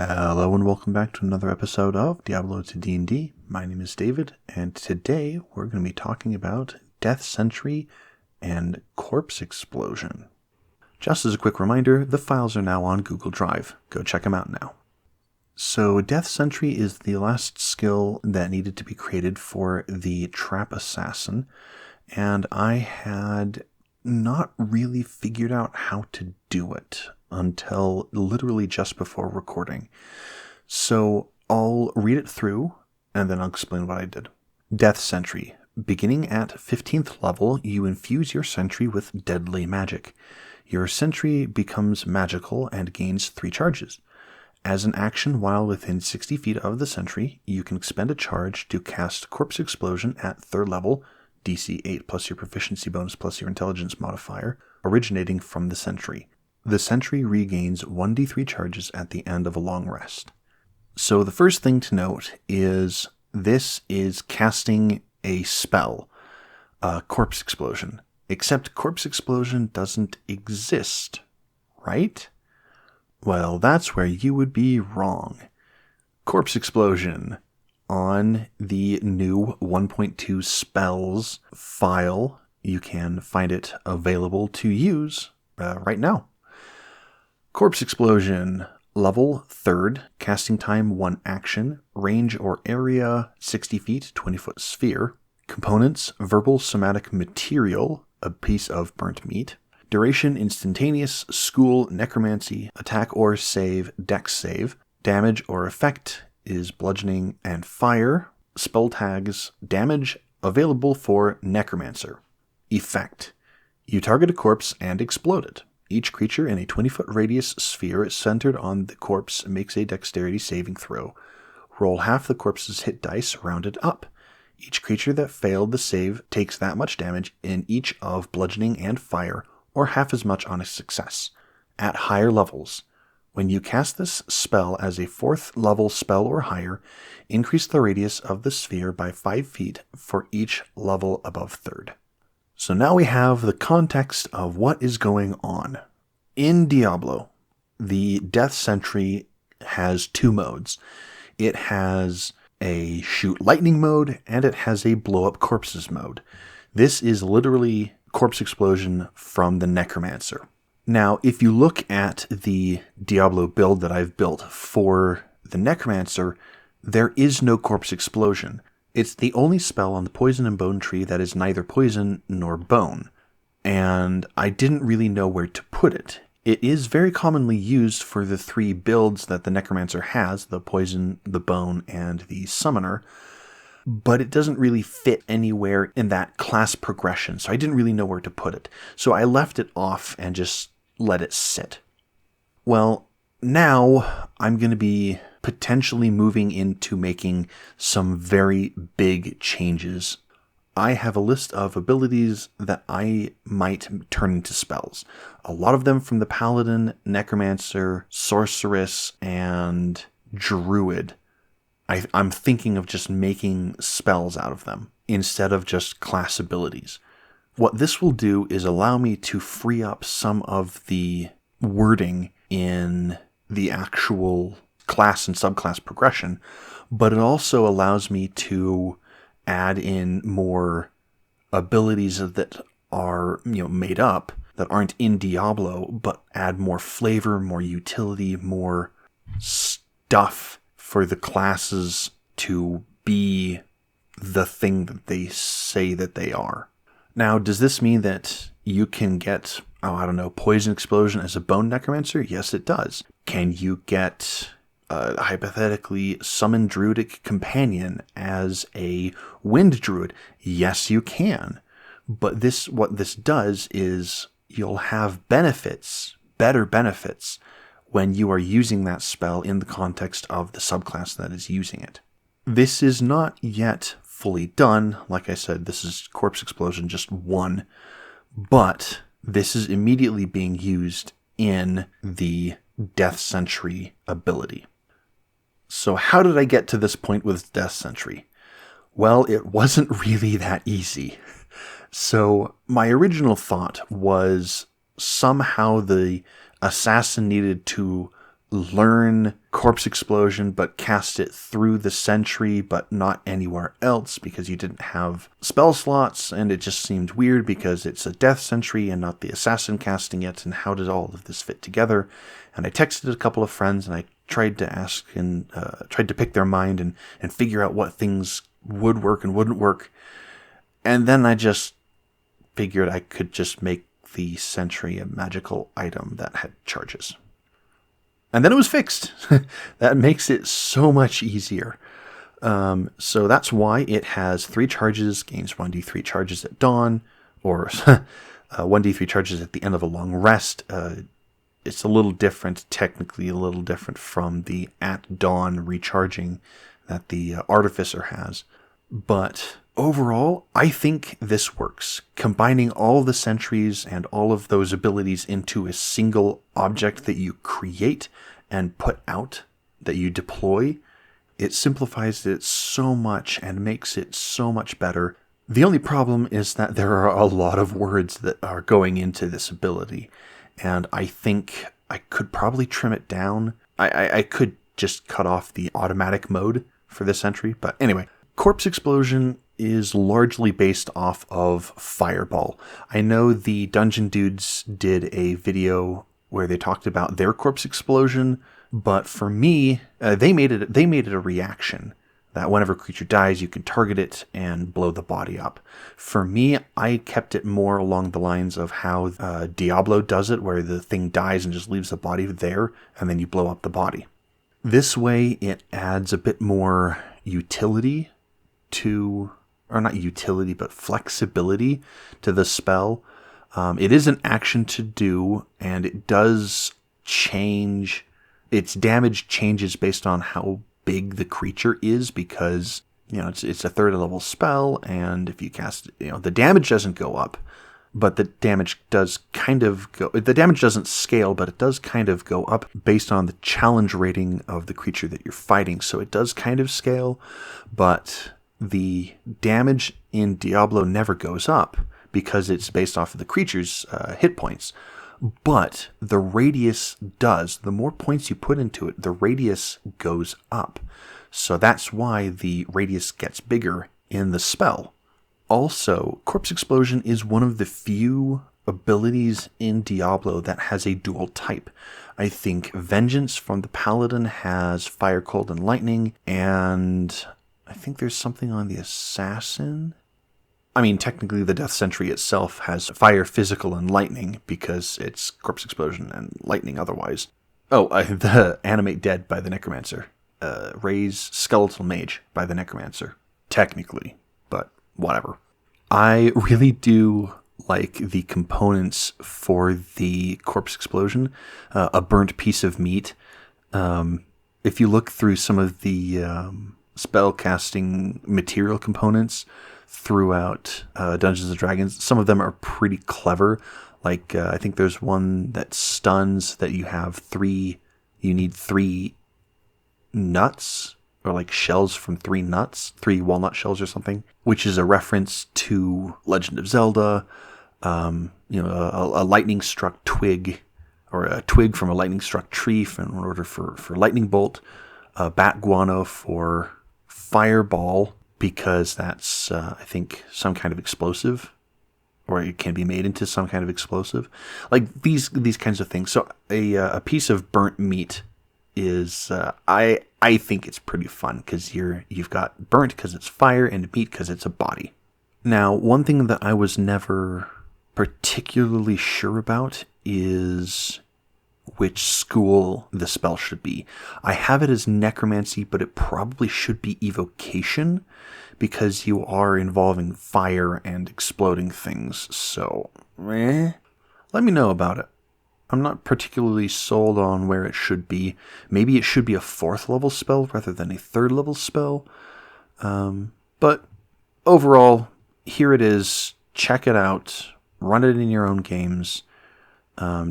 Hello and welcome back to another episode of Diablo to D&D. My name is David, and today we're going to be talking about Death Sentry and Corpse Explosion. Just as a quick reminder, the files are now on Google Drive. Go check them out now. So Death Sentry is the last skill that needed to be created for the Trap Assassin, and I had not really figured out how to do it until literally just before recording. So I'll read it through, and then I'll explain what I did. Death Sentry. Beginning at 15th level, you infuse your sentry with deadly magic. Your sentry becomes magical and gains 3 charges. As an action while within 60 feet of the sentry, you can expend a charge to cast Corpse Explosion at 3rd level, DC 8 plus your proficiency bonus plus your intelligence modifier, originating from the sentry. The sentry regains 1d3 charges at the end of a long rest. So the first thing to note is this is casting a spell, Corpse Explosion. Except Corpse Explosion doesn't exist, right? Well, that's where you would be wrong. Corpse Explosion on the new 1.2 spells file. You can find it available to use right now. Corpse Explosion, level 3rd, casting time 1 action, range or area 60 feet, 20-foot sphere. Components, verbal somatic material, a piece of burnt meat. Duration, instantaneous, school, necromancy, attack or save, dex save. Damage or effect is bludgeoning and fire. Spell tags, damage, available for necromancer. Effect. You target a corpse and explode it. Each creature in a 20-foot radius sphere centered on the corpse makes a dexterity saving throw. Roll half the corpse's hit dice rounded up. Each creature that failed the save takes that much damage in each of bludgeoning and fire, or half as much on a success. At higher levels. When you cast this spell as a 4th level spell or higher, increase the radius of the sphere by 5 feet for each level above 3rd. So now we have the context of what is going on. In Diablo, the Death Sentry has 2 modes. It has a shoot lightning mode, and it has a blow up corpses mode. This is literally Corpse Explosion from the Necromancer. Now, if you look at the Diablo build that I've built for the Necromancer, there is no Corpse Explosion. It's the only spell on the Poison and Bone tree that is neither poison nor bone, and I didn't really know where to put it. It is very commonly used for the 3 builds that the Necromancer has, the Poison, the Bone, and the Summoner, but it doesn't really fit anywhere in that class progression, so I didn't really know where to put it. So I left it off and just let it sit. Well, now I'm going to be potentially moving into making some very big changes. I have a list of abilities that I might turn into spells. A lot of them from the Paladin, Necromancer, Sorceress, and Druid. I'm thinking of just making spells out of them instead of just class abilities. What this will do is allow me to free up some of the wording in the actual class and subclass progression, but it also allows me to add in more abilities that are, made up, that aren't in Diablo, but add more flavor, more utility, more stuff for the classes to be the thing that they say that they are. Now, does this mean that you can get, Poison Explosion as a Bone Necromancer? Yes, it does. Can you get hypothetically summon Druidic Companion as a Wind Druid? Yes, you can. But what this does is you'll have benefits, better benefits, when you are using that spell in the context of the subclass that is using it. This is not yet fully done. Like I said, this is Corpse Explosion just 1, but this is immediately being used in the Death Sentry ability. So how did I get to this point with Death Sentry? Well, it wasn't really that easy. So my original thought was somehow the assassin needed to learn Corpse Explosion, but cast it through the Sentry, but not anywhere else because you didn't have spell slots, and it just seemed weird because it's a Death Sentry and not the Assassin casting it, and how does all of this fit together? And I texted a couple of friends, and I tried to ask and tried to pick their mind and figure out what things would work and wouldn't work. And then I just figured I could just make the Sentry a magical item that had charges. And then it was fixed. That makes it so much easier. So that's why it has 3 charges, gains 1d3 charges at dawn, or 1d3 charges at the end of a long rest. It's a little different, technically a little different from the at dawn recharging that the Artificer has. But overall, I think this works. Combining all the sentries and all of those abilities into a single object that you create and put out, that you deploy, it simplifies it so much and makes it so much better. The only problem is that there are a lot of words that are going into this ability, and I think I could probably trim it down. I could just cut off the automatic mode for this entry, but anyway. Corpse Explosion is largely based off of Fireball. I know the Dungeon Dudes did a video where they talked about their Corpse Explosion, but for me, they made it a reaction that whenever a creature dies, you can target it and blow the body up. For me, I kept it more along the lines of how Diablo does it, where the thing dies and just leaves the body there, and then you blow up the body. This way, it adds a bit more utility to, or not utility, but flexibility to the spell. It is an action to do, and it does change. Its damage changes based on how big the creature is, because it's a 3rd level spell, and if you cast it, the damage doesn't go up, but the damage does kind of go. The damage doesn't scale, but it does kind of go up based on the challenge rating of the creature that you're fighting. So it does kind of scale, but the damage in Diablo never goes up because it's based off of the creature's hit points. But the radius does. The more points you put into it, the radius goes up. So that's why the radius gets bigger in the spell. Also, Corpse Explosion is one of the few abilities in Diablo that has a dual type. I think Vengeance from the Paladin has Fire, Cold, and Lightning, and I think there's something on the Assassin. I mean, technically the Death Sentry itself has Fire, Physical, and Lightning because it's Corpse Explosion and Lightning otherwise. Oh, the Animate Dead by the Necromancer. Raise Skeletal Mage by the Necromancer. Technically, but whatever. I really do like the components for the Corpse Explosion. A burnt piece of meat. If you look through some of the spellcasting material components throughout Dungeons & Dragons, some of them are pretty clever. Like, I think there's one that stuns that you need 3 nuts, or like shells from 3 nuts, 3 walnut shells or something, which is a reference to Legend of Zelda, a lightning-struck twig, or a twig from a lightning-struck tree in order for lightning bolt, bat guano for fireball, because that's, I think, some kind of explosive, or it can be made into some kind of explosive. Like, these kinds of things. So a piece of burnt meat is, I think it's pretty fun, because you've got burnt because it's fire, and meat because it's a body. Now, one thing that I was never particularly sure about is which school the spell should be. I have it as necromancy, but it probably should be evocation, because you are involving fire and exploding things. So, let me know about it. I'm not particularly sold on where it should be. Maybe it should be a 4th level spell rather than a 3rd level spell. But overall, here it is. Check it out. Run it in your own games.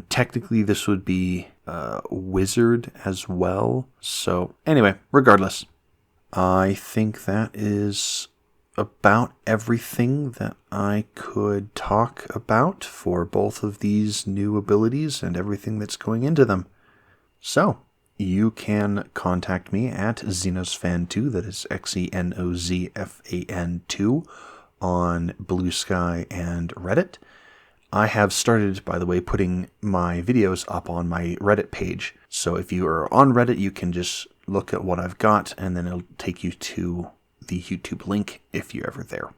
Technically, this would be Wizard as well. So anyway, regardless, I think that is about everything that I could talk about for both of these new abilities and everything that's going into them. So, you can contact me at Xenosfan2, that is Xenozfan2, on Blue Sky and Reddit. I have started, by the way, putting my videos up on my Reddit page. So if you are on Reddit, you can just look at what I've got, and then it'll take you to the YouTube link if you're ever there.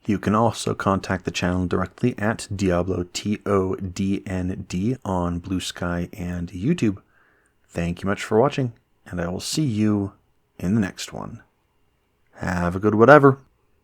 You can also contact the channel directly at Diablo, TODND, on Blue Sky and YouTube. Thank you much for watching, and I will see you in the next one. Have a good whatever.